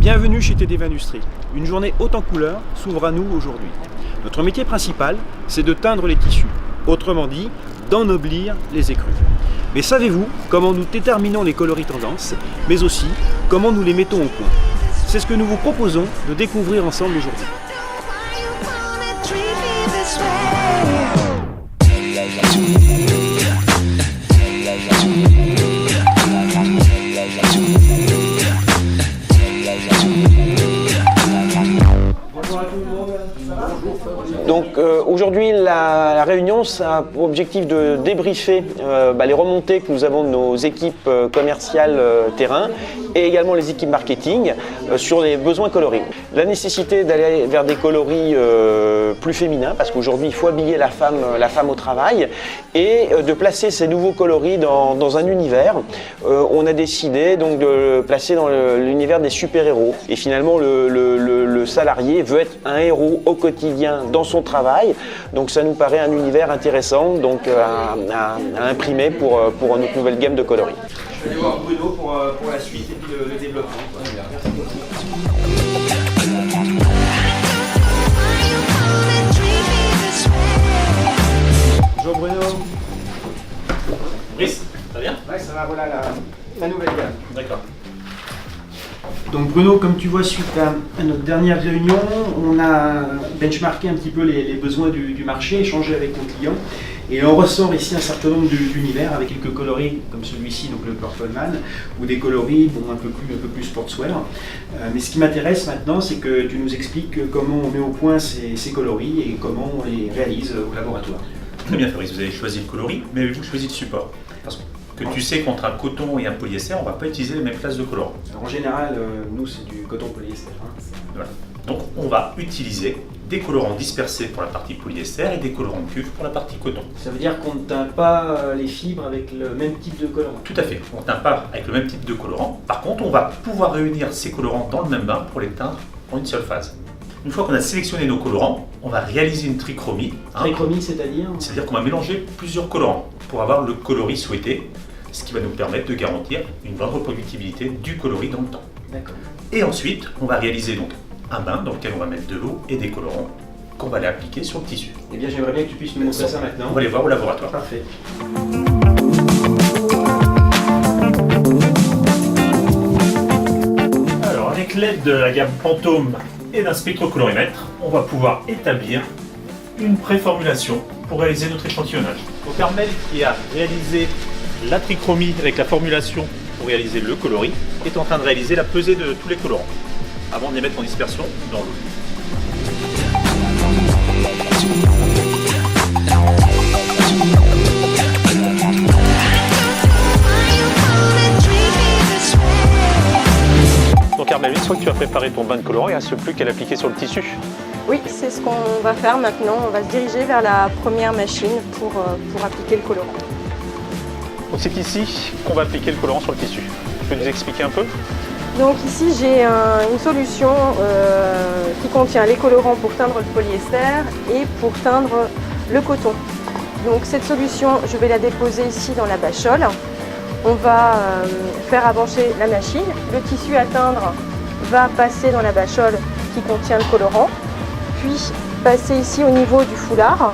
Bienvenue chez TDV Industrie. Une journée haute en couleurs s'ouvre à nous aujourd'hui. Notre métier principal, c'est de teindre les tissus. Autrement dit, d'ennoblir les écrus. Mais savez-vous comment nous déterminons les coloris tendances, mais aussi comment nous les mettons au point? C'est ce que nous vous proposons de découvrir ensemble aujourd'hui. Donc aujourd'hui la réunion a pour objectif de débriefer les remontées que nous avons de nos équipes commerciales terrain et également les équipes marketing sur les besoins coloris. La nécessité d'aller vers des coloris plus féminins parce qu'aujourd'hui il faut habiller la femme au travail et de placer ces nouveaux coloris dans un univers. On a décidé donc de le placer dans l'univers des super-héros et finalement le salarié veut être un héros au quotidien dans son travail, donc ça nous paraît un univers intéressant donc, à imprimer pour notre nouvelle gamme de coloris. Je vais aller voir Bruno pour la suite et puis le développement. Bonjour Bruno. Brice, ça va bien? Ouais, ça va, voilà la nouvelle gamme. D'accord. Donc Bruno, comme tu vois, suite à notre dernière réunion, on a benchmarké un petit peu les besoins du marché, échangé avec nos clients, et on ressort ici un certain nombre d'univers avec quelques coloris comme celui-ci, donc le Purple Man, ou des coloris un peu plus sportswear. Mais ce qui m'intéresse maintenant, c'est que tu nous expliques comment on met au point ces coloris et comment on les réalise au laboratoire. Très bien Fabrice, vous avez choisi le coloris, mais avez-vous choisi le support? Parce que tu sais qu'entre un coton et un polyester, on ne va pas utiliser les mêmes classes de colorants. Alors, en général, nous c'est du coton polyester. Voilà. Donc on va utiliser des colorants dispersés pour la partie polyester et des colorants de cuve pour la partie coton. Ça veut dire qu'on ne teint pas les fibres avec le même type de colorant? Tout à fait, on ne teint pas avec le même type de colorant. Par contre, on va pouvoir réunir ces colorants dans le même bain pour les teindre en une seule phase. Une fois qu'on a sélectionné nos colorants, on va réaliser une trichromie. Trichromie, c'est-à-dire? C'est-à-dire qu'on va mélanger plusieurs colorants pour avoir le coloris souhaité, ce qui va nous permettre de garantir une bonne reproductibilité du coloris dans le temps. D'accord. Et ensuite, on va réaliser donc un bain dans lequel on va mettre de l'eau et des colorants qu'on va aller appliquer sur le tissu. Eh bien, j'aimerais bien que tu puisses nous montrer ça maintenant. On va les voir au laboratoire. Parfait. Alors, avec l'aide de la gamme Pantone et d'un spectrocolorimètre, on va pouvoir établir une préformulation pour réaliser notre échantillonnage. Donc Armel, qui a réalisé la trichromie avec la formulation pour réaliser le coloris, est en train de réaliser la pesée de tous les colorants avant de les mettre en dispersion dans l'eau. Donc Armel, une fois que tu as préparé ton bain de colorant, il ne reste plus qu'à l'appliquer sur le tissu. Oui, c'est ce qu'on va faire maintenant. On va se diriger vers la première machine pour appliquer le colorant. Donc c'est ici qu'on va appliquer le colorant sur le tissu. Tu peux nous expliquer un peu? Donc ici j'ai une solution qui contient les colorants pour teindre le polyester et pour teindre le coton. Donc cette solution, je vais la déposer ici dans la bachole. On va faire avancer la machine. Le tissu à teindre va passer dans la bachole qui contient le colorant, puis passer ici au niveau du foulard.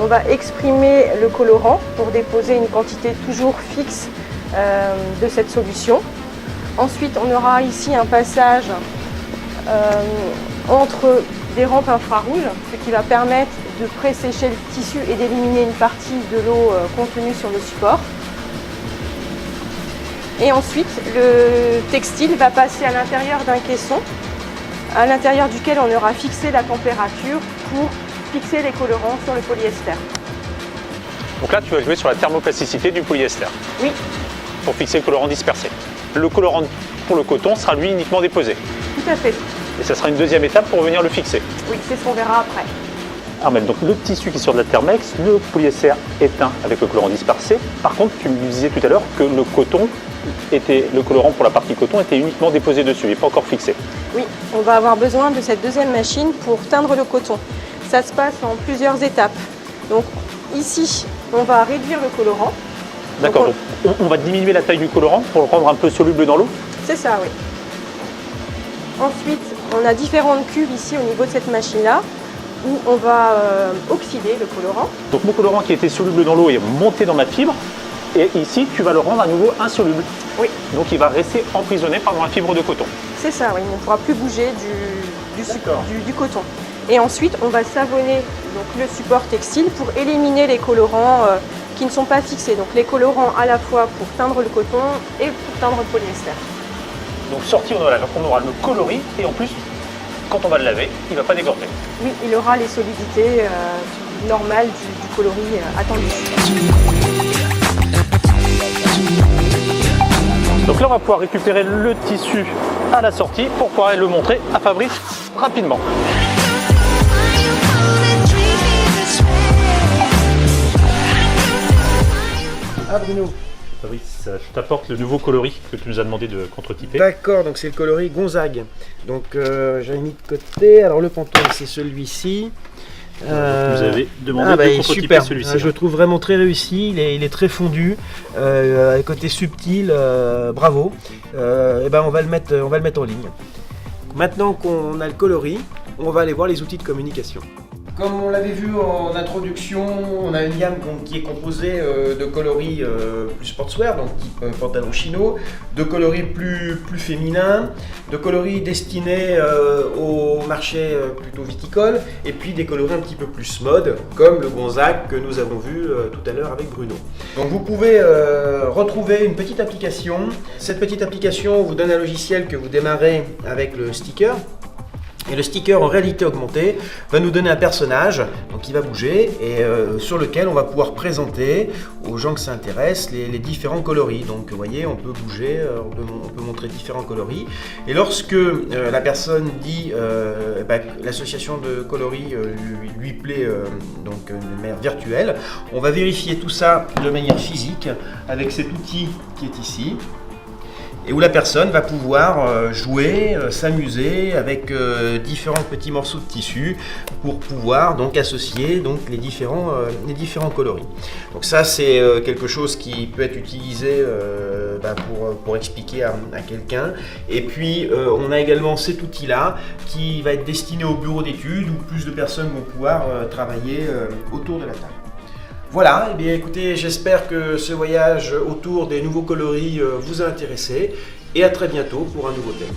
On va exprimer le colorant pour déposer une quantité toujours fixe de cette solution. Ensuite, on aura ici un passage entre des rampes infrarouges, ce qui va permettre de présécher le tissu et d'éliminer une partie de l'eau contenue sur le support. Et ensuite, le textile va passer à l'intérieur d'un caisson, à l'intérieur duquel on aura fixé la température pour fixer les colorants sur le polyester. Donc là, tu vas jouer sur la thermoplasticité du polyester. Oui. Pour fixer le colorant dispersé. Le colorant pour le coton sera lui uniquement déposé. Tout à fait. Et ça sera une deuxième étape pour venir le fixer. Oui, c'est ce qu'on verra après. Armel, donc le tissu qui est sur de la Thermex, le polyester est teint avec le colorant dispersé. Par contre, tu me disais tout à l'heure que le colorant pour la partie coton était uniquement déposé dessus et pas encore fixé. Oui, on va avoir besoin de cette deuxième machine pour teindre le coton. Ça se passe en plusieurs étapes. Donc ici, on va réduire le colorant. D'accord, donc on va diminuer la taille du colorant pour le rendre un peu soluble dans l'eau? C'est ça, oui. Ensuite, on a différentes cuves ici au niveau de cette machine-là où on va oxyder le colorant. Donc mon colorant qui était soluble dans l'eau est monté dans ma fibre. Et ici, tu vas le rendre à nouveau insoluble. Oui. Donc il va rester emprisonné par la fibre de coton. C'est ça, oui. On ne pourra plus bouger du coton. Et ensuite, on va savonner donc, le support textile pour éliminer les colorants qui ne sont pas fixés. Donc les colorants à la fois pour teindre le coton et pour teindre le polyester. Donc sorti, on aura le coloris et en plus, quand on va le laver, il ne va pas dégorger. Oui, il aura les solidités normales du coloris attendu. Donc là, on va pouvoir récupérer le tissu à la sortie pour pouvoir le montrer à Fabrice rapidement. Ah Bruno. Fabrice, je t'apporte le nouveau coloris que tu nous as demandé de contre-typer. D'accord, donc c'est le coloris Gonzague. Donc j'avais mis de côté. Alors le Pantone c'est celui-ci. Vous avez demandé de contre-typer super. celui-ci. Je le trouve vraiment très réussi, il est très fondu, côté subtil, bravo. Et ben on va le mettre en ligne. Maintenant qu'on a le coloris, on va aller voir les outils de communication. Comme on l'avait vu en introduction, on a une gamme qui est composée de coloris plus sportswear, donc type pantalon chino, de coloris plus féminins, de coloris destinés au marché plutôt viticole, et puis des coloris un petit peu plus mode, comme le Gonzague que nous avons vu tout à l'heure avec Bruno. Donc vous pouvez retrouver une petite application. Cette petite application vous donne un logiciel que vous démarrez avec le sticker. Et le sticker en réalité augmentée va nous donner un personnage donc qui va bouger et sur lequel on va pouvoir présenter aux gens que ça intéresse les différents coloris. Donc vous voyez, on peut bouger, on peut montrer différents coloris. Et lorsque la personne dit l'association de coloris lui plaît donc de manière virtuelle, on va vérifier tout ça de manière physique avec cet outil qui est ici. Et où la personne va pouvoir jouer, s'amuser avec différents petits morceaux de tissu pour pouvoir donc associer donc, les différents coloris. Donc ça c'est quelque chose qui peut être utilisé pour expliquer à quelqu'un. Et puis on a également cet outil là qui va être destiné au bureau d'études où plus de personnes vont pouvoir travailler autour de la table. Voilà, eh bien écoutez, j'espère que ce voyage autour des nouveaux coloris vous a intéressé et à très bientôt pour un nouveau thème.